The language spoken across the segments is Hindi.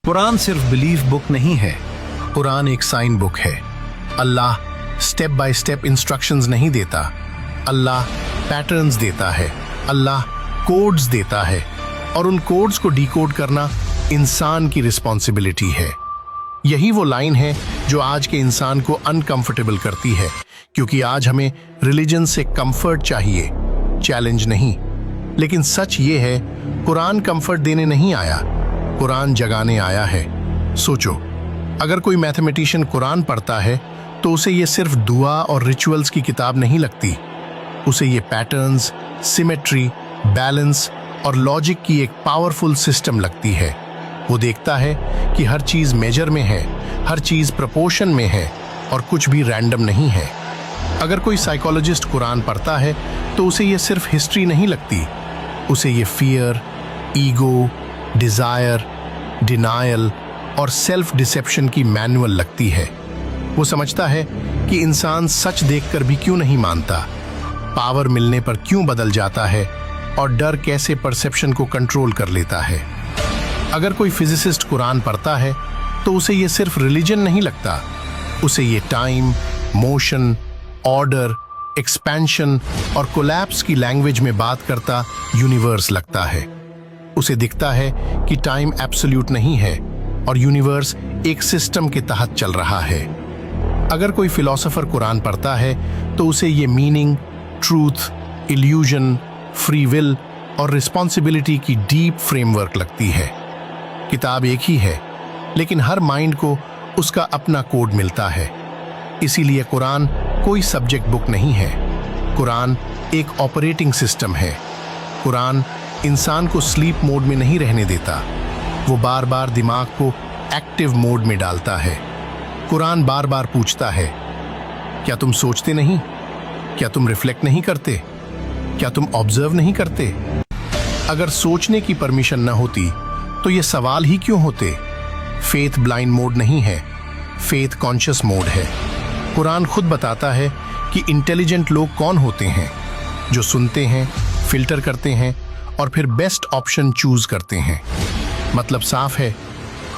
कुरान सिर्फ बिलीफ बुक नहीं है, कुरान एक साइन बुक है। अल्लाह स्टेप बाय स्टेप इंस्ट्रक्शंस नहीं देता, अल्लाह पैटर्न्स देता है, अल्लाह कोड्स देता है, और उन कोड्स को डिकोड करना इंसान की रिस्पॉन्सिबिलिटी है। यही वो लाइन है जो आज के इंसान को अनकंफर्टेबल करती है, क्योंकि आज हमें रिलीजन से कंफर्ट चाहिए, चैलेंज नहीं। लेकिन सच ये है, कुरान कंफर्ट देने नहीं आया, कुरान जगाने आया है। सोचो, अगर कोई मैथमेटिशियन कुरान पढ़ता है तो उसे ये सिर्फ दुआ और रिचुअल्स की किताब नहीं लगती, उसे ये पैटर्न्स, सिमेट्री, बैलेंस और लॉजिक की एक पावरफुल सिस्टम लगती है। वो देखता है कि हर चीज मेजर में है, हर चीज प्रपोर्शन में है और कुछ भी रैंडम नहीं है। अगर कोई साइकोलॉजिस्ट कुरान पढ़ता है तो उसे ये सिर्फ हिस्ट्री नहीं लगती, उसे ये फियर, ईगो, डिजायर, डिनायल और सेल्फ डिसेप्शन की मैनुअल लगती है। वो समझता है कि इंसान सच देखकर भी क्यों नहीं मानता, पावर मिलने पर क्यों बदल जाता है और डर कैसे परसेप्शन को कंट्रोल कर लेता है। अगर कोई फिजिसिस्ट कुरान पढ़ता है तो उसे ये सिर्फ रिलीजन नहीं लगता, उसे ये टाइम, मोशन, ऑर्डर, एक्सपेंशन और कोलैप्स की लैंग्वेज में बात करता यूनिवर्स लगता है। उसे दिखता है कि टाइम एब्सोल्यूट नहीं है और यूनिवर्स एक सिस्टम के तहत चल रहा है। अगर कोई फिलोसोफर कुरान पढ़ता है तो उसे ये meaning, truth, illusion, free will और रिस्पॉन्सिबिलिटी की डीप फ्रेमवर्क लगती है। किताब एक ही है, लेकिन हर माइंड को उसका अपना कोड मिलता है। इसीलिए कुरान कोई सब्जेक्ट बुक नहीं है, कुरान एक ऑपरेटिंग सिस्टम है। कुरान इंसान को स्लीप मोड में नहीं रहने देता, वो बार बार दिमाग को एक्टिव मोड में डालता है। कुरान बार बार पूछता है, क्या तुम सोचते नहीं? क्या तुम रिफ्लेक्ट नहीं करते? क्या तुम ऑब्जर्व नहीं करते? अगर सोचने की परमिशन न होती तो ये सवाल ही क्यों होते? फेथ ब्लाइंड मोड नहीं है, फेथ कॉन्शियस मोड है। कुरान खुद बताता है कि इंटेलिजेंट लोग कौन होते हैं, जो सुनते हैं, फिल्टर करते हैं और फिर बेस्ट ऑप्शन चूज करते हैं। मतलब साफ है,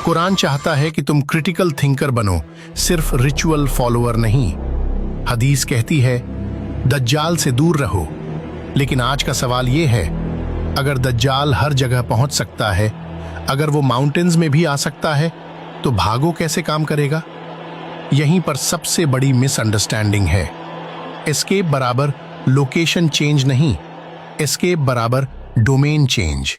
कुरान चाहता है कि तुम क्रिटिकल थिंकर बनो, सिर्फ रिचुअल फॉलोअर नहीं। हदीस कहती है, दज्जाल से दूर रहो। लेकिन आज का सवाल ये है, अगर दज्जाल हर जगह पहुंच सकता है, अगर वो माउंटेन्स में भी आ सकता है, तो भागो कैसे काम करेगा? यहीं पर सबसे बड़ी मिसअंडरस्टैंडिंग है। एस्केप बराबर लोकेशन चेंज नहीं, एस्केप बराबर डोमेन चेंज।